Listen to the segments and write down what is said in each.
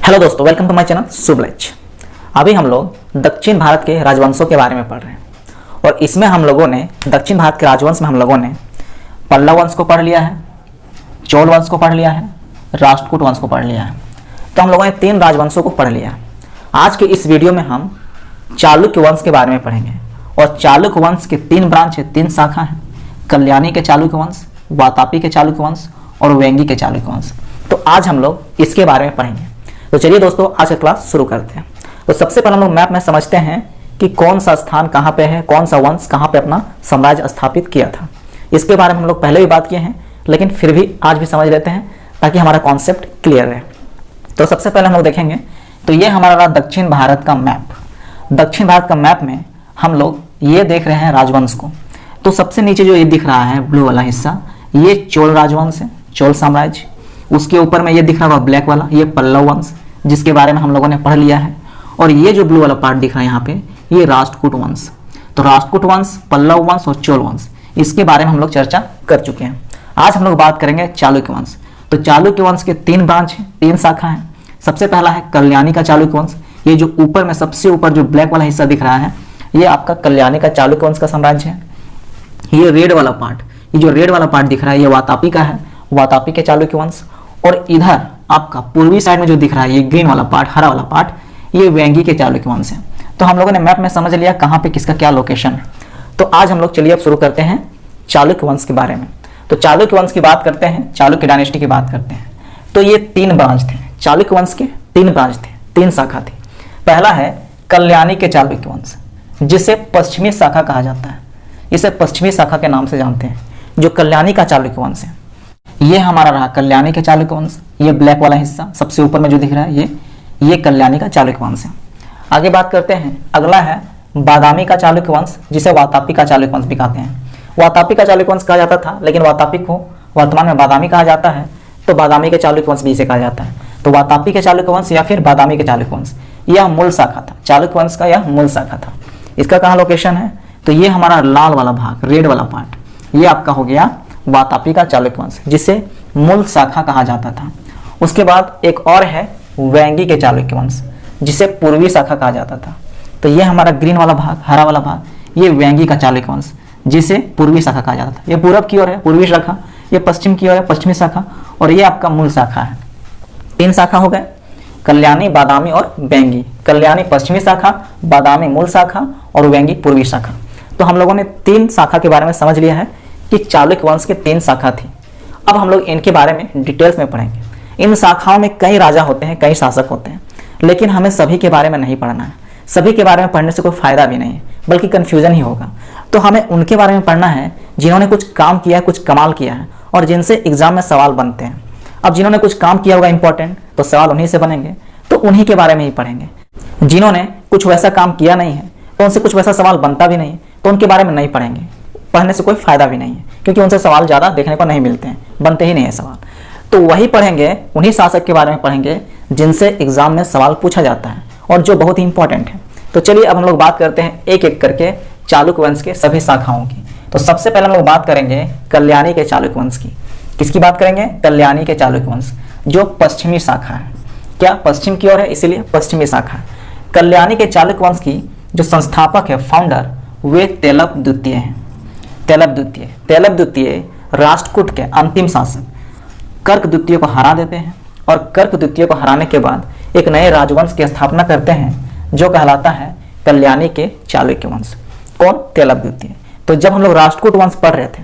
Hello दोस्तों, welcome to my channel सुबलेज। अभी हम लोग दक्षिण भारत के राजवंशों के बारे में पढ़ रहे हैं और इसमें हम लोगों ने दक्षिण भारत के राजवंश में हम लोगों ने पल्लव वंश को पढ़ लिया है, चोल वंश को पढ़ लिया है, राष्ट्रकूट वंश को पढ़ लिया है। तो हम लोगों ने 3 राजवंशों को पढ़ लिया है। आज के इस वीडियो में हम चालुक्य वंश के बारे में पढ़ेंगे और चालुक्य वंश के 3 ब्रांच है, 3 शाखा है। कल्याणी के चालुक्य वंश, वातापी के चालुक्य वंश और वेंगी के चालुक्य वंश। तो आज हम लोग इसके बारे में पढ़ेंगे। तो चलिए दोस्तों, आज का क्लास शुरू करते हैं। तो सबसे पहले हम लोग मैप में समझते हैं कि कौन सा स्थान कहाँ पे है, कौन सा वंश कहाँ पे अपना साम्राज्य स्थापित किया था। इसके बारे में हम लोग पहले भी बात किए हैं, लेकिन फिर भी आज भी समझ लेते हैं ताकि हमारा कॉन्सेप्ट क्लियर रहे। तो सबसे पहले हम लोग देखेंगे, तो ये हमारा रहा दक्षिण भारत का मैप। दक्षिण भारत का मैप में हम लोग ये देख रहे हैं राजवंश को। तो सबसे नीचे जो ये दिख रहा है ब्लू वाला हिस्सा, ये चोल राजवंश है, चोल साम्राज्य। उसके ऊपर में ये दिख रहा है ब्लैक वाला, ये पल्लव वंश, जिसके बारे में हम लोगों ने पढ़ लिया है। और ये जो ब्लू वाला पार्ट दिख रहा है यहाँ पे, ये राष्ट्रकूट वंश। तो राष्ट्रकूट वंश, पल्लव वंश और चोल वंश, इसके बारे में हम लोग चर्चा कर चुके हैं। आज हम लोग बात करेंगे चालुक्य वंश। तो चालुक्य वंश के 3 ब्रांच हैं, 3 शाखा हैं। सबसे पहला है कल्याणी का चालुक्य वंश। ये जो ऊपर में सबसे ऊपर जो ब्लैक वाला हिस्सा दिख रहा है, ये आपका कल्याणी का चालुक्य वंश का साम्राज्य है। ये रेड वाला पार्ट, ये जो रेड वाला पार्ट दिख रहा है, ये वातापी का है, वातापी के चालुक्य वंश। और इधर आपका पूर्वी साइड में जो दिख रहा है, ये ग्रीन वाला पार्ट, हरा वाला पार्ट, ये वेंगी के चालुक्य वंश है। तो हम लोगों ने मैप में समझ लिया कहाँ पे किसका क्या लोकेशन है। तो आज हम लोग चलिए अब शुरू करते हैं चालुक्य वंश के बारे में। तो चालुक्य वंश की बात करते हैं, चालुक्य डायनेस्टी की बात करते हैं। तो ये 3 ब्रांच थे, चालुक्य वंश के 3 ब्रांच थे, 3 शाखा थी। पहला है कल्याणी के चालुक्य वंश, जिसे पश्चिमी शाखा कहा जाता है। इसे पश्चिमी शाखा के नाम से जानते हैं, जो कल्याणी का चालुक्य वंश है। ये हमारा रहा कल्याणी के चालुक्य वंश। ये ब्लैक वाला हिस्सा सबसे ऊपर में जो दिख रहा है, ये कल्याणी का चालुक्य वंश है। आगे बात करते हैं, अगला है बादामी का चालुक्य वंश, जिसे वातापी का चालुक्य वंश भी कहते हैं। वातापी का चालुक्य वंश कहा जाता था, लेकिन वातापी को वर्तमान में बादामी कहा जाता है। तो बादामी के चालुक्य वंश भी इसे कहा जाता है। तो वातापी के चालुक्य वंश या फिर बादामी के चालुक्य वंश, यह मूल शाखा था, चालुक्य वंश का यह मूल शाखा था। इसका कहाँ लोकेशन है, तो ये हमारा लाल वाला भाग, रेड वाला पार्ट, ये आपका हो गया वातापी का चालुक्य वंश, जिसे मूल शाखा कहा जाता था। उसके बाद एक और है वेंगी के चालुक्य वंश, जिसे पूर्वी शाखा कहा जाता था। तो ये हमारा ग्रीन वाला भाग, हरा वाला भाग, ये वेंगी का चालुक्य वंश, जिसे पूर्वी शाखा कहा जाता था। ये पूरब की ओर है पूर्वी शाखा, ये पश्चिम की ओर है पश्चिमी शाखा, और ये आपका मूल शाखा है। 3 शाखा हो गए, कल्याणी, बादामी और वेंगी। कल्याणी पश्चिमी शाखा, बादामी मूल शाखा और वेंगी पूर्वी शाखा। तो हम लोगों ने 3 शाखा के बारे में समझ लिया है कि चालुक्य वंश के 3 शाखा थी। अब हम लोग इनके बारे में डिटेल्स में पढ़ेंगे। इन शाखाओं में कई राजा होते हैं, कई शासक होते हैं, लेकिन हमें सभी के बारे में नहीं पढ़ना है। सभी के बारे में पढ़ने से कोई फायदा भी नहीं है, बल्कि कंफ्यूजन ही होगा। तो हमें उनके बारे में पढ़ना है जिन्होंने कुछ काम किया है, कुछ कमाल किया है, और जिनसे एग्जाम में सवाल बनते हैं। अब जिन्होंने कुछ काम किया होगा इंपॉर्टेंट, तो सवाल उन्हीं से बनेंगे, तो उन्हीं के बारे में ही पढ़ेंगे। जिन्होंने कुछ वैसा काम किया नहीं है, तो उनसे कुछ वैसा सवाल बनता भी नहीं, तो उनके बारे में नहीं पढ़ेंगे। पढ़ने से कोई फायदा भी नहीं है, क्योंकि उनसे सवाल ज़्यादा देखने को नहीं मिलते हैं, बनते ही नहीं है सवाल। तो वही पढ़ेंगे, उन्हीं शासक के बारे में पढ़ेंगे जिनसे एग्जाम में सवाल पूछा जाता है और जो बहुत ही इंपॉर्टेंट है। तो चलिए अब हम लोग बात करते हैं एक एक करके चालुक्य वंश के सभी शाखाओं की। तो सबसे पहले हम लोग बात करेंगे कल्याणी के चालुक्य वंश की। किसकी बात करेंगे, कल्याणी के चालुक्य वंश, जो पश्चिमी शाखा है। क्या पश्चिम की ओर है, इसीलिए पश्चिमी शाखा। कल्याणी के चालुक्य वंश की जो संस्थापक है, फाउंडर, वे तेलप द्वितीय हैं। तेलप द्वितीय राष्ट्रकूट के अंतिम शासक कर्क द्वितीय को हरा देते हैं, और कर्क द्वितीय को हराने के बाद एक नए राजवंश की स्थापना करते हैं, जो कहलाता है कल्याणी के चालुक्य वंश। कौन, तेलप द्वितीय। तो जब हम लोग राष्ट्रकूट वंश पढ़ रहे थे,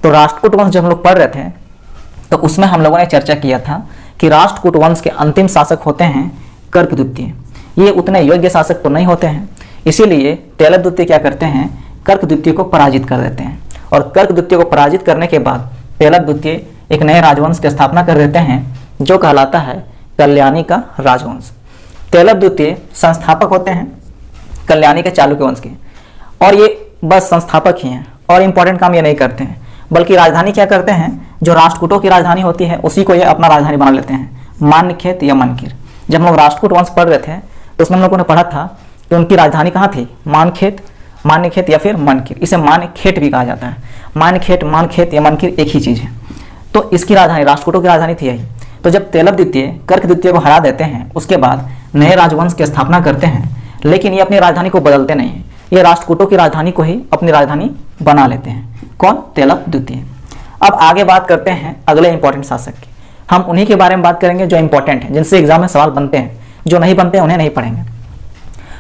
तो राष्ट्रकूट वंश जब हम लोग पढ़ रहे थे, तो उसमें हम लोगों ने चर्चा किया था कि राष्ट्रकूट वंश के अंतिम शासक होते हैं कर्क द्वितीय। ये उतने योग्य शासक तो नहीं होते हैं, इसीलिए तेलप द्वितीय क्या करते हैं, कर्क द्वितीय को पराजित कर देते हैं। और कर्क द्वितीय को पराजित करने के बाद तेलप द्वितीय एक नए राजवंश की स्थापना कर देते हैं, जो कहलाता है कल्याणी का राजवंश। तेलप द्वितीय संस्थापक होते हैं कल्याणी के चालुक्य वंश के, और ये बस संस्थापक ही हैं, और इंपॉर्टेंट काम ये नहीं करते हैं, बल्कि राजधानी क्या करते हैं, जो राष्ट्रकूटों की राजधानी होती है उसी को ये अपना राजधानी बना लेते हैं, मान्यखेत या मनकीर। जब हम लोग राष्ट्रकूट वंश पढ़ रहे थे, तो उसमें हम लोगों ने पढ़ा था कि उनकी राजधानी कहाँ थी, मान्यखेत या फिर मनकीर। इसे मान्यखेत भी कहा जाता है। मान्यखेत, मानखेत या मनकीर एक ही चीज़ है। तो इसकी राजधानी, राष्ट्रकूटों की राजधानी थी यही। तो जब तेलप द्वितीय कर्क द्वितीय को हरा देते हैं, उसके बाद नए राजवंश की स्थापना करते हैं, लेकिन ये अपनी राजधानी को बदलते नहीं हैं, ये राष्ट्रकूटों की राजधानी को ही अपनी राजधानी बना लेते हैं। कौन? तेलप द्वितीय। अब आगे बात करते हैं अगले इंपॉर्टेंट शासक की। हम उन्हीं के बारे में बात करेंगे जो इंपॉर्टेंट है, जिनसे एग्जाम में सवाल बनते हैं, जो नहीं बनते उन्हें नहीं पढ़ेंगे।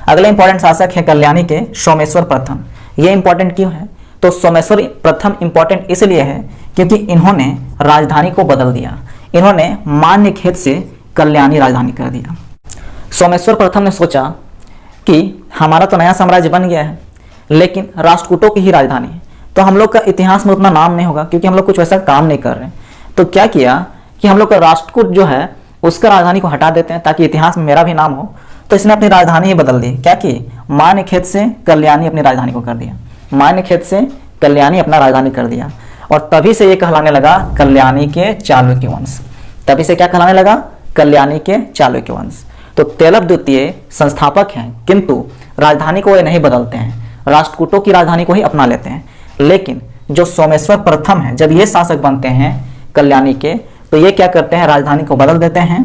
अगले इंपॉर्टेंट शासक है कल्याणी के सोमेश्वर प्रथम। ये इंपॉर्टेंट क्यों है? तो सोमेश्वर प्रथम इंपॉर्टेंट इसलिए है क्योंकि इन्होंने राजधानी को बदल दिया, इन्होंने मान्यखेत से कल्याणी राजधानी कर दिया। सोमेश्वर प्रथम ने सोचा कि हमारा तो नया साम्राज्य बन गया है, लेकिन राष्ट्रकूटों की ही राजधानी है, तो हम लोग का इतिहास में उतना नाम नहीं होगा क्योंकि हम लोग कुछ वैसा काम नहीं कर रहे हैं। तो क्या किया कि हम लोग का राष्ट्रकूट जो है उसका राजधानी को हटा देते हैं ताकि इतिहास में मेरा भी नाम हो। तो इसने अपनी राजधानी ही बदल दी। क्या की? मान्यखेत से कल्याणी अपनी राजधानी को कर दिया, मान्यखेत से कल्याणी अपना राजधानी कर दिया। और तभी से ये कहलाने लगा कल्याणी के चालुक्य वंश। तभी से क्या कहलाने लगा? कल्याणी के चालुक्य वंश। तो तेलप द्वितीय संस्थापक हैं, किंतु राजधानी को ये नहीं बदलते हैं, राष्ट्रकूटों की राजधानी को ही अपना लेते हैं। लेकिन जो सोमेश्वर प्रथम है, जब ये शासक बनते हैं कल्याणी के, तो ये क्या करते हैं? राजधानी को बदल देते हैं,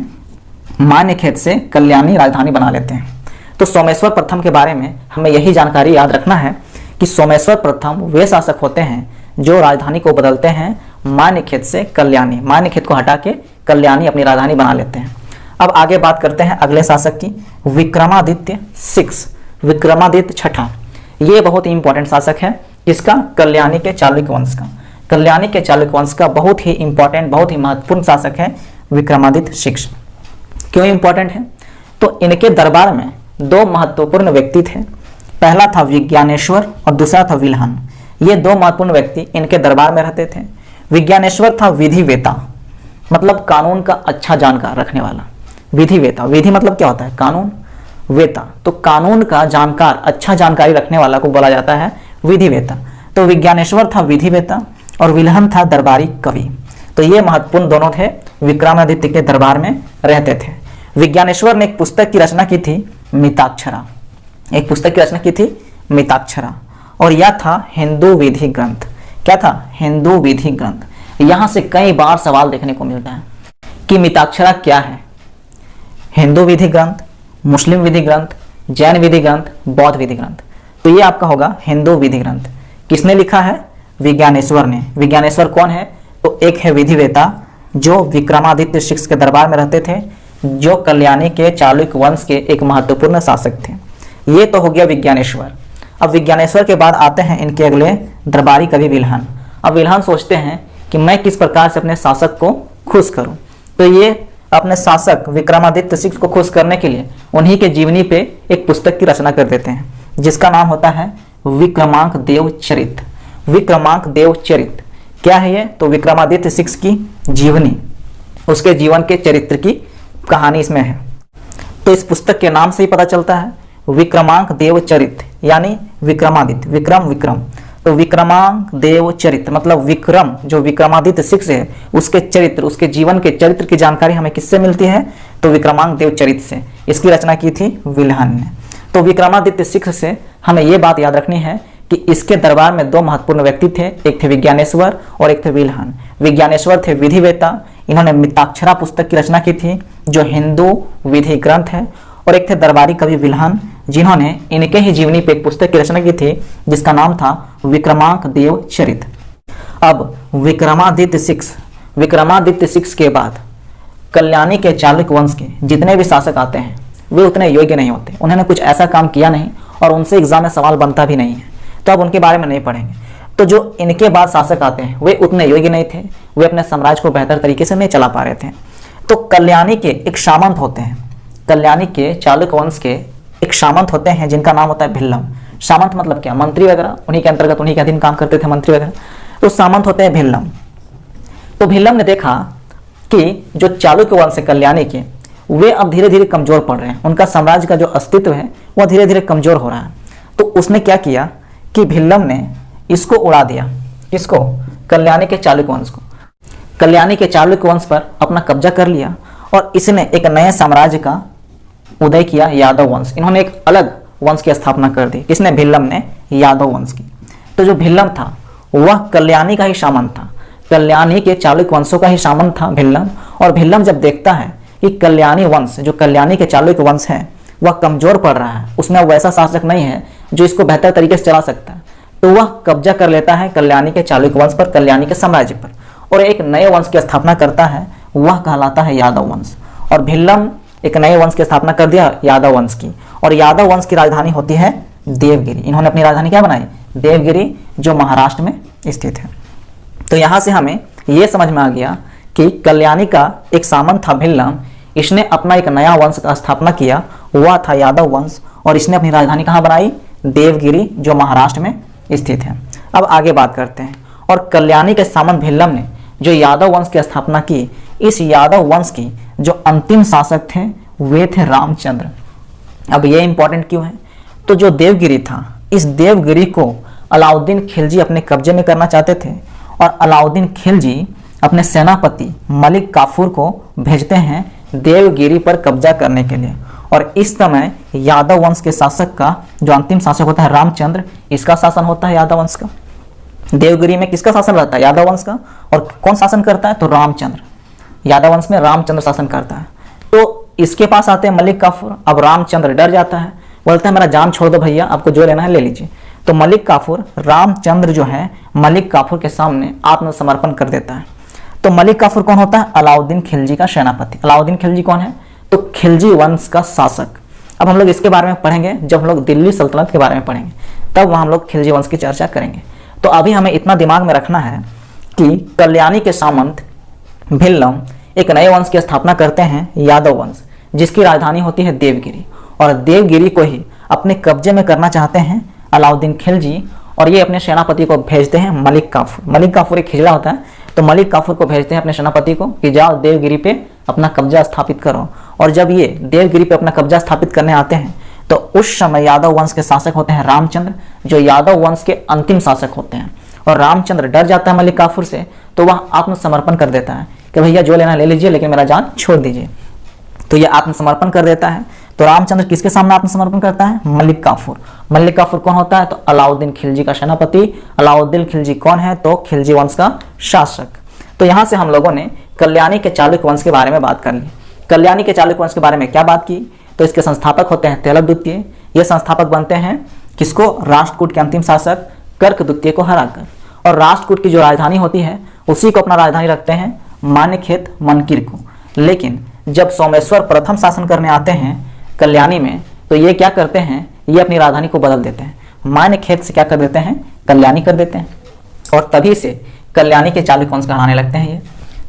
मान्यखेत से कल्याणी राजधानी बना लेते हैं। तो सोमेश्वर प्रथम के बारे में हमें यही जानकारी याद रखना है कि सोमेश्वर प्रथम वे शासक होते हैं जो राजधानी को बदलते हैं मान्यखेत से कल्याणी, मान्यखेत को हटा के कल्याणी अपनी राजधानी बना लेते हैं। अब आगे बात करते हैं अगले शासक की, विक्रमादित्य 6, विक्रमादित्य छठा। ये बहुत ही इंपॉर्टेंट शासक है। इसका? कल्याणी के चालुक्य वंश का। कल्याणी के चालुक्य वंश का बहुत ही इंपॉर्टेंट, बहुत ही महत्वपूर्ण शासक है विक्रमादित्य 6। क्यों इंपॉर्टेंट है? तो इनके दरबार में दो महत्वपूर्ण व्यक्ति थे। पहला था विज्ञानेश्वर और दूसरा था विल्हन। ये दो महत्वपूर्ण व्यक्ति इनके दरबार में रहते थे। विज्ञानेश्वर था विधिवेता, मतलब कानून का अच्छा जानकार रखने वाला। विधिवेता, विधि मतलब क्या होता है? कानून। वेता तो कानून का जानकार, अच्छा जानकारी रखने वाला को बोला जाता है विधिवेता। तो विज्ञानेश्वर था विधिवेता और विल्हन था दरबारी कवि। तो ये महत्वपूर्ण दोनों थे, विक्रमादित्य के दरबार में रहते थे। विज्ञानेश्वर ने एक पुस्तक की रचना की थी, मिताक्षरा। एक पुस्तक की रचना की थी, मिताक्षरा, और यह था हिंदू विधि ग्रंथ। क्या था? हिंदू विधि ग्रंथ। यहां से कई बार सवाल देखने को मिलता है कि मिताक्षरा क्या है? हिंदू विधि ग्रंथ, मुस्लिम विधि ग्रंथ, जैन विधि ग्रंथ, बौद्ध विधि ग्रंथ। तो ये आपका होगा हिंदू विधि ग्रंथ। किसने लिखा है? विज्ञानेश्वर ने। विज्ञानेश्वर कौन है? तो एक है विधिवेता जो विक्रमादित्य 6 के दरबार में रहते थे, जो कल्याणी के चालुक्य वंश के एक महत्वपूर्ण शासक थे। ये तो हो गया विज्ञानेश्वर। अब विज्ञानेश्वर के बाद आते हैं इनके अगले दरबारी कवि विल्हन। अब विल्हन सोचते हैं कि मैं किस प्रकार से अपने शासक को खुश करूं। तो ये अपने शासक विक्रमादित्य 6 को खुश करने के लिए उन्हीं के जीवनी पे एक पुस्तक की रचना कर देते हैं, जिसका नाम होता है विक्रमांक देव चरित। विक्रमांक देव चरित क्या है ये? तो विक्रमादित्य 6 की जीवनी, उसके जीवन के चरित्र की कहानी इसमें है। तो इस पुस्तक के नाम से ही पता चलता है, विक्रमांक देव चरित यानी विक्रमादित्य, विक्रम। तो विक्रमांक देव चरित्र मतलब विक्रम, जो विक्रमादित्य 6 है उसके चरित्र, उसके जीवन के चरित्र की जानकारी हमें किससे मिलती है? तो विक्रमांक देव चरित्र से। इसकी रचना की थी विल्हन ने। तो विक्रमादित्य 6 से हमें ये बात याद रखनी है कि इसके दरबार में दो महत्वपूर्ण व्यक्ति थे, एक थे विज्ञानेश्वर और एक थे विल्हन। विज्ञानेश्वर थे विधिवेता, इन्होंने मिताक्षरा पुस्तक की रचना की थी जो हिंदू विधि ग्रंथ है, और एक थे दरबारी कवि विल्हन, जिन्होंने इनके ही जीवनी पे एक पुस्तक की रचना की थी जिसका नाम था विक्रमांक देव चरित। अब विक्रमादित्य 6 के बाद कल्याणी के चालुक्य वंश के जितने भी शासक आते हैं वे उतने योग्य नहीं होते। उन्होंने कुछ ऐसा काम किया नहीं और उनसे एग्जाम में सवाल बनता भी नहीं है, तो अब उनके बारे में नहीं पढ़ेंगे। तो जो इनके बाद शासक आते हैं वे उतने योग्य नहीं थे, वे अपने साम्राज्य को बेहतर तरीके से नहीं चला पा रहे थे। तो कल्याणी के एक सामंत होते हैं, कल्याणी के चालुक्य वंश के एक सामंत होते हैं जिनका नाम होता है भिल्लम। सामंत मतलब क्या? मंत्री वगैरह, उन्हीं के अंतर्गत, उन्हीं के अधीन काम करते थे मंत्री वगैरह। तो सामंत होते हैं भिल्लम। तो भिल्लम ने देखा कि जो चालुक्य वंश है कल्याणी के, वे अब धीरे धीरे कमजोर पड़ रहे हैं, उनका साम्राज्य का जो अस्तित्व है वह धीरे धीरे कमजोर हो रहा है। तो उसने क्या किया कि भिल्लम ने इसको उड़ा दिया। इसको? कल्याणी के चालुक्य वंश को। कल्याणी के चालुक्य वंश पर अपना कब्जा कर लिया और इसने एक नए साम्राज्य का उदय किया, यादव वंश। इन्होंने एक अलग वंश की स्थापना कर दी। किसने? भिल्लम ने, यादव वंश की। तो जो भिल्लम था वह कल्याणी का ही सामंत था। कल्याणी के चालुक्य वंशों का ही सामंत था भिल्लम। और भिल्लम जब देखता है कि कल्याणी वंश, जो कल्याणी के चालुक्य वंश है, वह कमजोर पड़ रहा है, उसमें वैसा शासक नहीं है जो इसको बेहतर तरीके से चला सकता है, तो वह कब्जा कर लेता है कल्याणी के चालुक्य वंश पर, कल्याणी के साम्राज्य पर, और एक नए वंश की स्थापना करता है। वह कहलाता है यादव वंश। और भिल्लम एक नए वंश की स्थापना कर दिया, यादव वंश की। और यादव वंश की राजधानी होती है देवगिरी। इन्होंने अपनी राजधानी क्या बनाई? देवगिरी, जो महाराष्ट्र में स्थित है। तो यहाँ से हमें यह समझ में आ गया कि कल्याणी का एक सामंत था भिल्लम, इसने अपना एक नया वंश का स्थापना किया, वह था यादव वंश, और इसने अपनी राजधानी कहाँ बनाई? देवगिरी, जो महाराष्ट्र में स्थित है। अब आगे बात करते हैं। और कल्याणी के सामंत भिल्लम ने जो यादव वंश की स्थापना की, इस यादव वंश की जो अंतिम शासक थे वे थे रामचंद्र। अब ये इंपॉर्टेंट क्यों है? तो जो देवगिरी था, इस देवगिरी को अलाउद्दीन खिलजी अपने कब्जे में करना चाहते थे, और अलाउद्दीन खिलजी अपने सेनापति मलिक काफूर को भेजते हैं देवगिरी पर कब्जा करने के लिए। और इस समय यादव वंश के शासक का जो अंतिम शासक होता है रामचंद्र, इसका शासन होता है यादव वंश का। देवगिरी में किसका शासन रहता है? यादव वंश का। और कौन शासन करता है? तो रामचंद्र। यादव वंश में रामचंद्र शासन करता है। तो इसके पास आते हैं मलिक काफूर। अब रामचंद्र डर जाता है, बोलता है मेरा जान छोड़ दो भैया, आपको जो लेना है ले लीजिए। तो मलिक काफूर, रामचंद्र जो है मलिक काफूर के सामने आत्मसमर्पण कर देता है। तो मलिक काफूर कौन होता है? अलाउद्दीन खिलजी का सेनापति। अलाउद्दीन खिलजी कौन है? तो खिलजी वंश का शासक। अब हम लोग इसके बारे में पढ़ेंगे जब हम लोग दिल्ली सल्तनत के बारे में पढ़ेंगे, तब वहाँ हम लोग खिलजी वंश की चर्चा करेंगे। तो अभी हमें इतना दिमाग में रखना है कि कल्याणी के सामंत भिल्लम एक नए वंश की स्थापना करते हैं, यादव वंश, जिसकी राजधानी होती है देवगिरी। और देवगिरी को ही अपने कब्जे में करना चाहते हैं अलाउद्दीन खिलजी, और ये अपने सेनापति को भेजते हैं मलिक काफूर। मलिक काफूर एक खिजड़ा होता है, तो मलिक काफूर को भेजते हैं अपने सेनापति को कि जाओ देवगिरी पे अपना कब्जा स्थापित करो। और जब ये देवगिरी पे अपना कब्जा स्थापित करने आते हैं, तो उस समय यादव वंश के शासक होते हैं रामचंद्र, जो यादव वंश के अंतिम शासक होते हैं। और रामचंद्र डर जाता है मलिक काफूर से, तो वह आत्मसमर्पण कर देता है कि भैया जो लेना ले लीजिए, लेकिन मेरा जान छोड़ दीजिए। तो यह आत्मसमर्पण कर देता है। तो रामचंद्र किसके सामने आत्मसमर्पण करता है? मलिक काफूर। मलिक काफूर कौन होता है? तो अलाउद्दीन खिलजी का सेनापति। अलाउद्दीन खिलजी कौन है? तो खिलजी वंश का शासक। तो यहाँ से हम लोगों ने कल्याणी के चालुक्य वंश के बारे में बात कर ली। कल्याणी के चालुक्य वंश के बारे में क्या बात की? तो इसके संस्थापक होते हैं तेलक द्वितीय। ये संस्थापक बनते हैं किसको? राष्ट्रकूट के अंतिम शासक कर्क द्वितीय को हराकर। और राष्ट्रकूट की जो राजधानी होती है उसी को अपना राजधानी रखते हैं मान्यखेत मनकीर को। लेकिन जब सोमेश्वर प्रथम शासन करने आते हैं कल्याणी में, तो ये क्या करते हैं? ये अपनी राजधानी को बदल देते हैं, मान्यखेत से क्या कर देते हैं? कल्याणी कर देते हैं। और तभी से कल्याणी के चालुक्य वंश कहलाने लगते हैं ये।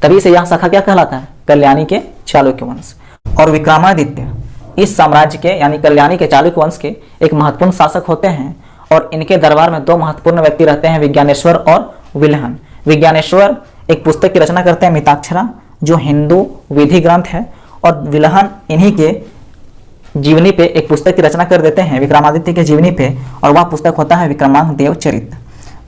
तभी से यह शाखा क्या कहलाता है? कल्याणी के चालुक्य वंश। और विक्रमादित्य इस साम्राज्य के यानी कल्याणी के चालुक्य वंश के एक महत्वपूर्ण शासक होते हैं। और इनके दरबार में दो महत्वपूर्ण व्यक्ति रहते हैं, विज्ञानेश्वर और विल्हन। विज्ञानेश्वर एक पुस्तक की रचना करते हैं मिताक्षरा, जो हिंदू विधि ग्रंथ है। और विल्हन इन्हीं के जीवनी पे एक पुस्तक की रचना कर देते हैं विक्रमादित्य के जीवनी पे, और वह पुस्तक होता है विक्रमांक देव चरित्र।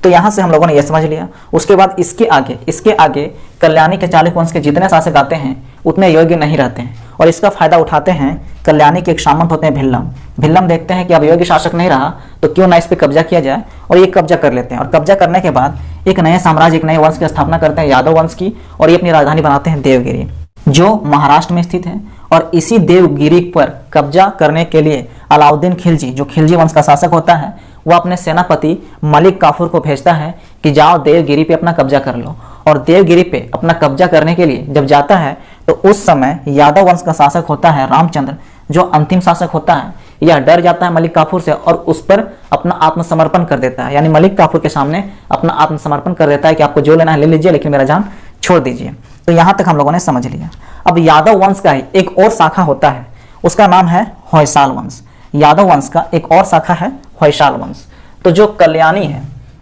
तो यहाँ से हम लोगों ने यह समझ लिया। उसके बाद इसके आगे कल्याणी के चालुक्य वंश के जितने शासक आते हैं उतने योग्य नहीं रहते हैं, और इसका फायदा उठाते हैं कल्याणी के एक सामंत होते हैं भिल्लम। भिल्लम देखते हैं कि अब योग्य शासक नहीं रहा, तो क्यों ना इस पर कब्जा किया जाए, और ये कब्जा कर लेते हैं। और कब्जा करने के बाद एक नए साम्राज्य, एक नए वंश की स्थापना करते हैं यादव वंश की, और ये अपनी राजधानी बनाते हैं देवगिरी, जो महाराष्ट्र में स्थित है। और इसी देवगिरी पर कब्जा करने के लिए अलाउद्दीन खिलजी, जो खिलजी वंश का शासक होता है, वह अपने सेनापति मलिक काफूर को भेजता है कि जाओ देवगिरी पे अपना कब्जा कर लो। और देवगिरी पे अपना कब्जा करने के लिए जब जाता है, तो उस समय यादव वंश का शासक होता है रामचंद्र, जो अंतिम शासक होता है। यह डर जाता है मलिक काफूर से और उस पर अपना आत्मसमर्पण कर देता है, यानी मलिक काफूर के सामने अपना आत्मसमर्पण कर देता है कि आपको जो लेना है ले लीजिए, लेकिन मेरा जान छोड़ दीजिए। तो यहाँ तक हम लोगों ने समझ लिया। अब यादव वंश का ही एक और शाखा होता है, उसका नाम है होयसाल वंश। यादव वंश का एक और शाखा है होयसाल वंश। तो जो कल्याणी है,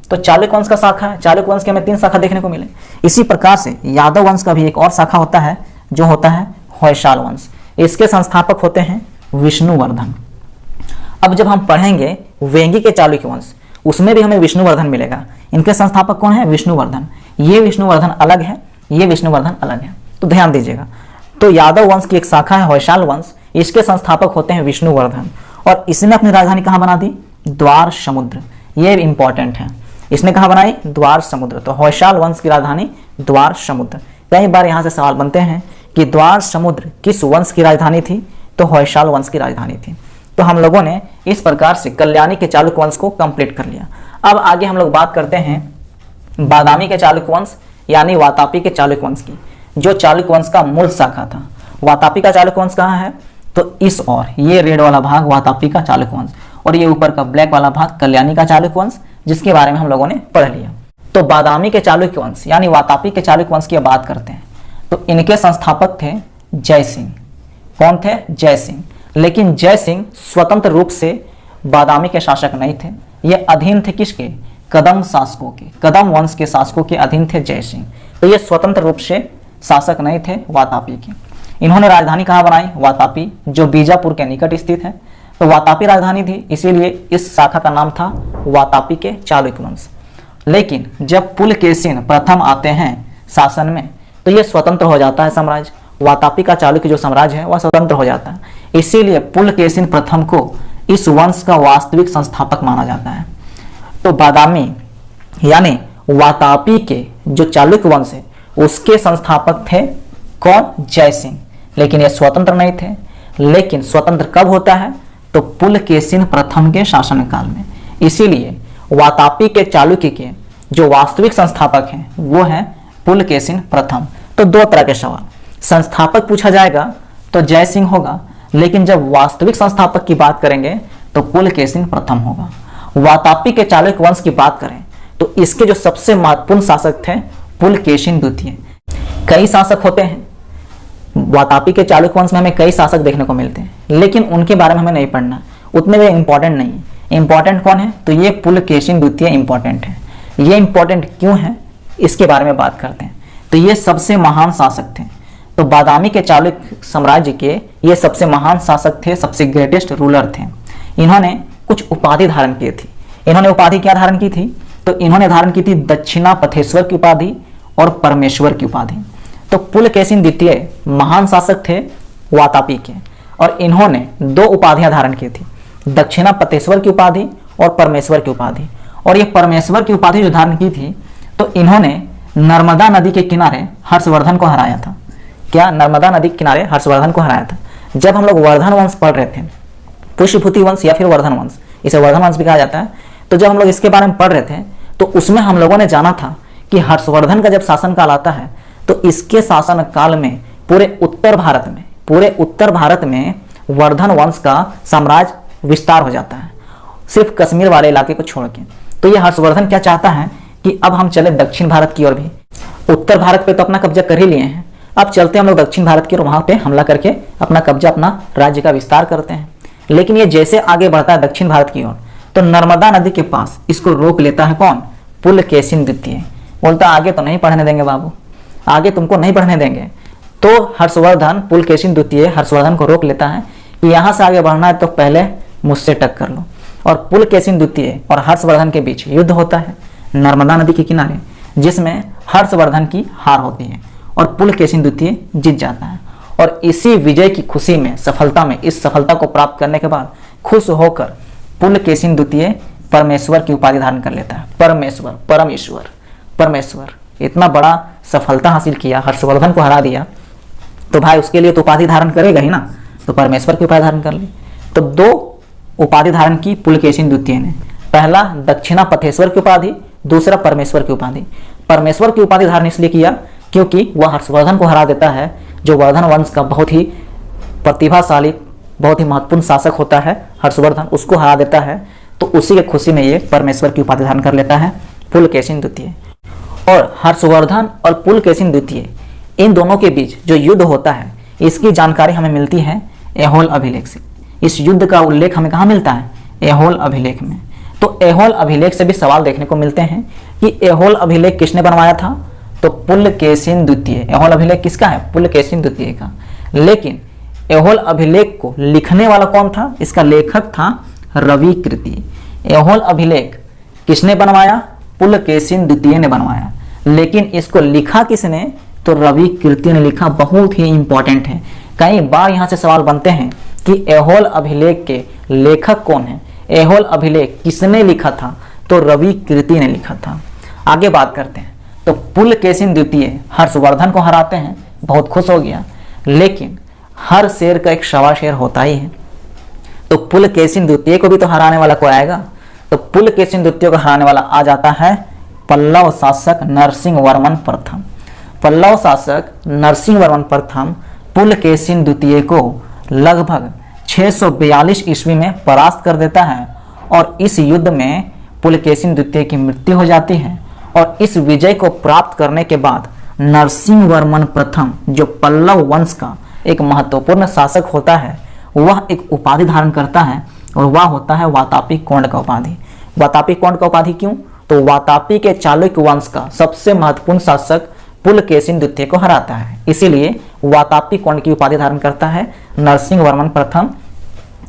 तो चालुक्य वंश का शाखा है। चालुक्य वंश के हमें 3 शाखा देखने को मिले। इसी प्रकार से यादव वंश का भी एक और शाखा होता है, जो होता है होयसाल वंश। इसके संस्थापक होते हैं विष्णुवर्धन। अब जब हम पढ़ेंगे वेंगी के चालुक्य वंश, उसमें भी हमें विष्णुवर्धन मिलेगा। इनके संस्थापक कौन है? विष्णुवर्धन। ये विष्णुवर्धन अलग है, ये विष्णुवर्धन अलग है, तो ध्यान दीजिएगा। तो यादव वंश की एक शाखा है होयसाल वंश, इसके संस्थापक होते हैं विष्णुवर्धन। और इसने अपनी राजधानी कहाँ बना दी? द्वार समुद्र। ये इंपॉर्टेंट है। इसने कहाँ बनाई? द्वार समुद्र। तो होयसाल वंश की राजधानी द्वार समुद्र। कई बार यहाँ से सवाल बनते हैं कि द्वार समुद्र किस वंश की राजधानी थी? तो होयसाल वंश की राजधानी थी। तो हम लोगों ने इस प्रकार से कल्याणी के चालुक्य वंश को कंप्लीट कर लिया। अब आगे हम लोग बात करते हैं बादामी के चालुक्य वंश यानी वातापी के चालुक्य वंश की, जो चालुक्य वंश का मूल शाखा था। वातापी का चालुक्य वंश कहाँ है? तो इस और ये रेड वाला भाग वातापी का चालुक्य वंश और ये ऊपर का ब्लैक वाला भाग कल्याणी का चालुक्य वंश, जिसके बारे में हम लोगों ने पढ़ लिया। तो बादामी के चालुक्य वंश यानी वातापी के चालुक्य वंश की बात करते हैं तो इनके संस्थापक थे जय सिंह। कौन थे? जय सिंह। लेकिन जय सिंह स्वतंत्र रूप से बादामी के शासक नहीं थे, ये अधीन थे किसके? कदम शासकों के, कदम वंश के शासकों के अधीन थे जय सिंह। तो ये स्वतंत्र रूप से शासक नहीं थे वातापी के। इन्होंने राजधानी कहाँ बनाई? वातापी, जो बीजापुर के निकट स्थित है। तो वातापी राजधानी थी, इसीलिए इस शाखा का नाम था वातापी के चालुक्य वंश। लेकिन जब पुलकेशिन प्रथम आते हैं शासन में तो ये स्वतंत्र हो जाता है साम्राज्य। वातापी का चालुक्य जो साम्राज्य है वह स्वतंत्र हो जाता है, इसीलिए पुलकेशिन प्रथम को इस वंश का वास्तविक संस्थापक माना जाता है। तो बादामी यानी वातापी के जो चालुक्य वंश है उसके संस्थापक थे कौन? जय सिंह। लेकिन ये स्वतंत्र नहीं थे। लेकिन स्वतंत्र कब होता है? तो पुलकेशिन प्रथम के शासनकाल में। इसीलिए वातापी के चालुक्य के जो वास्तविक संस्थापक हैं वो हैं पुलकेशिन प्रथम। तो दो तरह के सवाल, संस्थापक पूछा जाएगा तो जय सिंह होगा, लेकिन जब वास्तविक संस्थापक की बात करेंगे तो पुलकेशिन प्रथम होगा। वातापी के चालुक्य वंश की बात करें तो इसके जो सबसे महत्वपूर्ण शासक थे पुलकेशिन द्वितीय। कई शासक होते हैं वातापी के चालुक्य वंश में, हमें कई शासक देखने को मिलते हैं, लेकिन उनके बारे में हमें नहीं पढ़ना, उतने वे इंपॉर्टेंट नहीं है। इंपॉर्टेंट कौन है? तो ये पुलकेशिन द्वितीय इंपॉर्टेंट है। ये इंपॉर्टेंट क्यों है इसके बारे में बात करते हैं। तो ये सबसे महान शासक थे। तो बादामी के चालुक्य साम्राज्य के ये सबसे महान शासक थे, सबसे ग्रेटेस्ट रूलर थे। इन्होंने कुछ उपाधि धारण की थी। इन्होंने उपाधि क्या धारण की थी? तो इन्होंने धारण की थी दक्षिणापथेश्वर की उपाधि और परमेश्वर की उपाधि। तो पुलकेशिन द्वितीय महान शासक थे वातापी के और इन्होंने दो उपाधियां धारण की थी, दक्षिणापथेश्वर की उपाधि और परमेश्वर की उपाधि। और ये परमेश्वर की उपाधि जो धारण की थी तो इन्होंने नर्मदा नदी के किनारे हर्षवर्धन को हराया था। क्या? नर्मदा नदी के किनारे हर्षवर्धन को हराया था। जब हम लोग वर्धन वंश पढ़ रहे थे, पुष्यभूति वंश या फिर वर्धन वंश, इसे वर्धन वंश भी कहा जाता है, तो जब हम लोग इसके बारे में पढ़ रहे थे तो उसमें हम लोगों ने जाना था कि हर्षवर्धन का जब शासनकाल आता है तो इसके शासनकाल में पूरे उत्तर भारत में वर्धन वंश का साम्राज्य विस्तार हो जाता है, सिर्फ कश्मीर वाले इलाके को छोड़ के। तो ये हर्षवर्धन क्या चाहता है कि अब हम चले दक्षिण भारत की ओर भी। उत्तर भारत पे तो अपना कब्जा कर ही लिए हैं, अब चलते हम लोग दक्षिण भारत की ओर, वहां पे हमला करके अपना कब्जा, अपना राज्य का विस्तार करते हैं। लेकिन ये जैसे आगे बढ़ता है दक्षिण भारत की ओर तो नर्मदा नदी के पास इसको रोक लेता है कौन? पुलकेशिन द्वितीय। बोलता आगे तो नहीं पढ़ने देंगे बाबू, आगे तुमको नहीं बढ़ने देंगे। तो हर्षवर्धन, पुलकेशिन द्वितीय हर्षवर्धन को रोक लेता है कि यहाँ से आगे बढ़ना है तो पहले मुझसे टक्कर लो। और पुलकेशिन द्वितीय और हर्षवर्धन के बीच युद्ध होता है नर्मदा नदी के किनारे, जिसमें हर्षवर्धन की हार होती है और पुलकेशिन द्वितीय जीत जाता है। और इसी विजय की खुशी में, सफलता में, इस सफलता को प्राप्त करने के बाद खुश होकर पुलकेशिन द्वितीय परमेश्वर की उपाधि धारण कर लेता है। परमेश्वर इतना बड़ा सफलता हासिल किया, हर्षवर्धन को हरा दिया, तो भाई उसके लिए तो उपाधि धारण करेगा ही ना, तो परमेश्वर की उपाधि धारण कर ली। तो दो उपाधि धारण की पुलकेशिन द्वितीय ने, पहला दक्षिणापथेश्वर की उपाधि, दूसरा परमेश्वर की उपाधि। परमेश्वर की उपाधि धारण इसलिए किया क्योंकि वह हर्षवर्धन को हरा देता है, जो वर्धन वंश का बहुत ही प्रतिभाशाली, बहुत ही महत्वपूर्ण शासक होता है हर्षवर्धन, उसको हरा देता है। तो उसी के खुशी में ये परमेश्वर की उपाधि धारण कर लेता है पुलकेशिन द्वितीय। और हर्षवर्धन और पुलकेशिन द्वितीय इन दोनों के बीच जो युद्ध होता है इसकी जानकारी हमें मिलती है ऐहोल अभिलेख से। इस युद्ध का उल्लेख हमें कहाँ मिलता है? ऐहोल अभिलेख में। तो ऐहोल अभिलेख से भी सवाल देखने को मिलते हैं कि ऐहोल अभिलेख किसने बनवाया था? तो पुलकेशिन द्वितीय। ऐहोल अभिलेख किसका है? पुलकेशिन द्वितीय का। लेकिन ऐहोल अभिलेख को लिखने वाला कौन था? इसका लेखक था रविकृति। ऐहोल अभिलेख किसने बनवाया? पुलकेशिन द्वितीय ने बनवाया। लेकिन इसको लिखा किसने? तो रविकृति ने लिखा। बहुत ही इंपॉर्टेंट है, कई बार यहाँ से सवाल बनते हैं कि ऐहोल अभिलेख के लेखक कौन है, ऐहोल अभिलेख किसने लिखा था, तो रवि कीर्ति ने लिखा था। आगे बात करते हैं। तो पुलकेशिन द्वितीय हर्षवर्धन को हराते हैं, बहुत खुश हो गया, लेकिन हर शेर का एक सवा शेर होता ही है। तो पुलकेशिन द्वितीय को भी तो हराने वाला कोई आएगा। तो पुलकेशिन द्वितीय को हराने वाला आ जाता है पल्लव शासक नरसिंह वर्मन प्रथम। पल्लव शासक नरसिंह वर्मन प्रथम पुलकेशिन द्वितीय को लगभग 642 ईस्वी में परास्त कर देता है और इस युद्ध में पुलकेशिन द्वितीय की मृत्यु हो जाती है। और इस विजय को प्राप्त करने के बाद नरसिंह वर्मन प्रथम, जो पल्लव वंश का एक महत्वपूर्ण शासक होता है, वह एक उपाधि धारण करता है और वह होता है वातापी कोंड का उपाधि। वातापी कोंड का उपाधि क्यों? तो वातापी के चालुक्य वंश का सबसे महत्वपूर्ण शासक पुलकेशिन द्वितीय को हराता है, इसीलिए वातापी कोंड की उपाधि धारण करता है नरसिंह वर्मन प्रथम,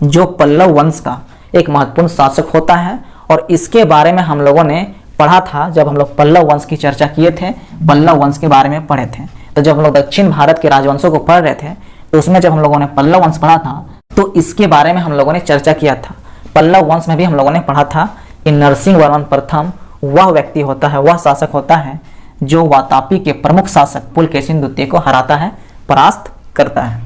जो पल्लव वंश का एक महत्वपूर्ण शासक होता है। और इसके बारे में हम लोगों ने पढ़ा था जब हम लोग पल्लव वंश की चर्चा किए थे, पल्लव वंश के बारे में पढ़े थे। तो जब हम लोग दक्षिण भारत के राजवंशों को पढ़ रहे थे तो उसमें जब हम लोगों ने पल्लव वंश पढ़ा था तो इसके बारे में हम लोगों ने चर्चा किया था। पल्लव वंश में भी हम लोगों ने पढ़ा था कि नरसिंह वर्मन प्रथम वह व्यक्ति होता है, वह शासक होता है जो वातापी के प्रमुख शासक पुलकेशिन द्वितीय को हराता है, परास्त करता है।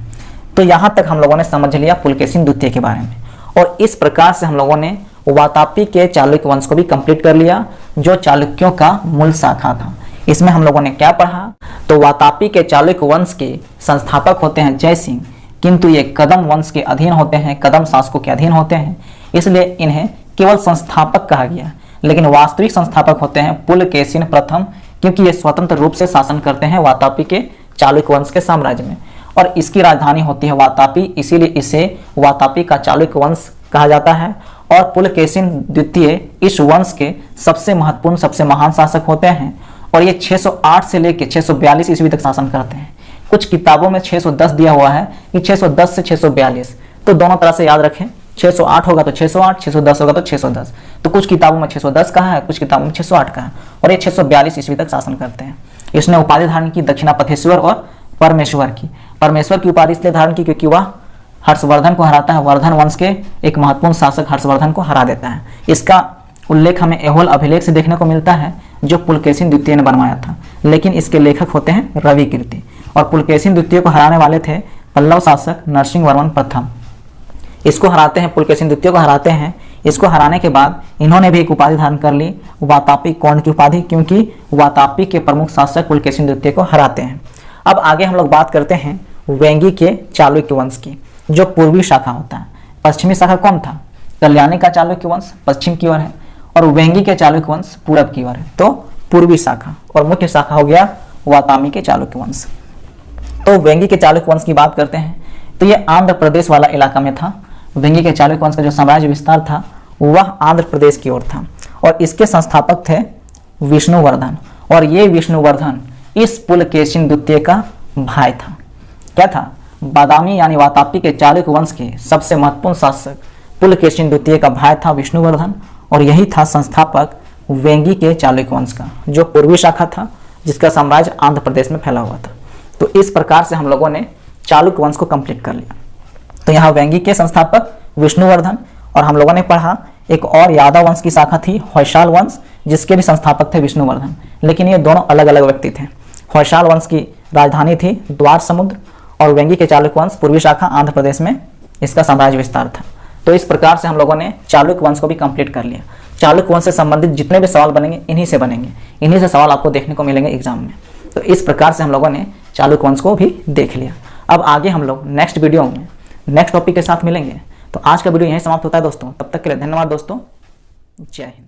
तो यहाँ तक हम लोगों ने समझ लिया पुलकेशिन द्वितीय के बारे में। और इस प्रकार से हम लोगों ने वातापी के चालुक्य वंश को भी कंप्लीट कर लिया, जो चालुक्यों का मूल शाखा था। इसमें हम लोगों ने क्या पढ़ा? तो वातापी के चालुक्य वंश के संस्थापक होते हैं जय सिंह, किंतु ये कदम वंश के अधीन होते हैं, कदम शासकों के अधीन होते हैं, इसलिए इन्हें केवल संस्थापक कहा गया। लेकिन वास्तविक संस्थापक होते हैं पुलकेशिन प्रथम, क्योंकि ये स्वतंत्र रूप से शासन करते हैं वातापी के चालुक्य वंश के साम्राज्य में, और इसकी राजधानी होती है वातापी, इसीलिए इसे वातापी का चालुक्य वंश कहा जाता है। और पुलकेशिन द्वितीय इस वंश के सबसे महत्वपूर्ण, सबसे महान शासक होते हैं, और ये 608 से लेकर 642 ईस्वी तक शासन करते हैं। कुछ किताबों में 610 दिया हुआ है कि 610 से 642, तो दोनों तरह से याद रखें, 608 होगा तो 608, 610 होगा तो 610। तो कुछ किताबों में 610 कहा है, कुछ किताबों में 608 कहा है, और ये 642 ईस्वी तक शासन करते हैं। इसने उपाधि धारण की दक्षिणापथेश्वर और परमेश्वर की। परमेश्वर की उपाधि इसलिए धारण की क्योंकि वह हर्षवर्धन को हराता है, वर्धन वंश के एक महत्वपूर्ण शासक हर्षवर्धन को हरा देता है। इसका उल्लेख हमें एहोल अभिलेख से देखने को मिलता है जो पुलकेशिन द्वितीय ने बनवाया था, लेकिन इसके लेखक होते हैं रवि कीर्ति। और पुलकेशिन द्वितीय को हराने वाले थे पल्लव शासक नरसिंह वर्मन प्रथम। इसको हराते हैं, पुलकेशिन द्वितीय को हराते हैं। इसको हराने के बाद इन्होंने भी एक उपाधि धारण कर ली, वातापी कोंड की उपाधि, क्योंकि वातापी के प्रमुख शासक पुलकेशिन द्वितीय को हराते हैं। अब आगे हम लोग बात करते हैं वेंगी के चालुक्य वंश की, जो पूर्वी शाखा होता है। पश्चिमी शाखा कौन था? कल्याणी का चालुक्य वंश पश्चिम की ओर है, और वेंगी के चालुक्य वंश पूरब की ओर है, तो पूर्वी शाखा। और मुख्य शाखा हो गया वातामी के चालुक्य वंश। तो वेंगी के चालुक्य वंश की बात करते हैं तो ये आंध्र प्रदेश वाला इलाका में था। वेंगी के चालुक्य वंश का जो साम्राज्य विस्तार था वह आंध्र प्रदेश की ओर था, और इसके संस्थापक थे विष्णुवर्धन। और ये विष्णुवर्धन इस पुलकेशिन द्वितीय का भाई था। क्या था? बादामी यानी वातापी के चालुक्य वंश के सबसे महत्वपूर्ण शासक पुलकेशिन द्वितीय का भाई था विष्णुवर्धन, और यही था संस्थापक वेंगी के चालुक्य वंश का, जो पूर्वी शाखा था, जिसका साम्राज्य आंध्र प्रदेश में फैला हुआ था। तो इस प्रकार से हम लोगों ने चालुक्य वंश को कंप्लीट कर लिया। तो यहाँ वेंगी के संस्थापक विष्णुवर्धन, और हम लोगों ने पढ़ा एक और यादव वंश की शाखा थी होयसाल वंश, जिसके भी संस्थापक थे विष्णुवर्धन, लेकिन ये दोनों अलग अलग व्यक्ति थे। होयसाल वंश की राजधानी थी द्वार समुद्र, और वेंगी के चालुक्य वंश पूर्वी शाखा आंध्र प्रदेश में इसका साम्राज्य विस्तार था। तो इस प्रकार से हम लोगों ने चालुक्य वंश को भी कंप्लीट कर लिया। चालुक्य वंश से संबंधित जितने भी सवाल बनेंगे इन्हीं से बनेंगे, इन्हीं से सवाल आपको देखने को मिलेंगे एग्जाम में। तो इस प्रकार से हम लोगों ने चालुक्य वंश को भी देख लिया। अब आगे हम लोग नेक्स्ट वीडियो में नेक्स्ट टॉपिक के साथ मिलेंगे। तो आज का वीडियो यहीं समाप्त होता है दोस्तों। तब तक के लिए धन्यवाद दोस्तों। जय हिंद।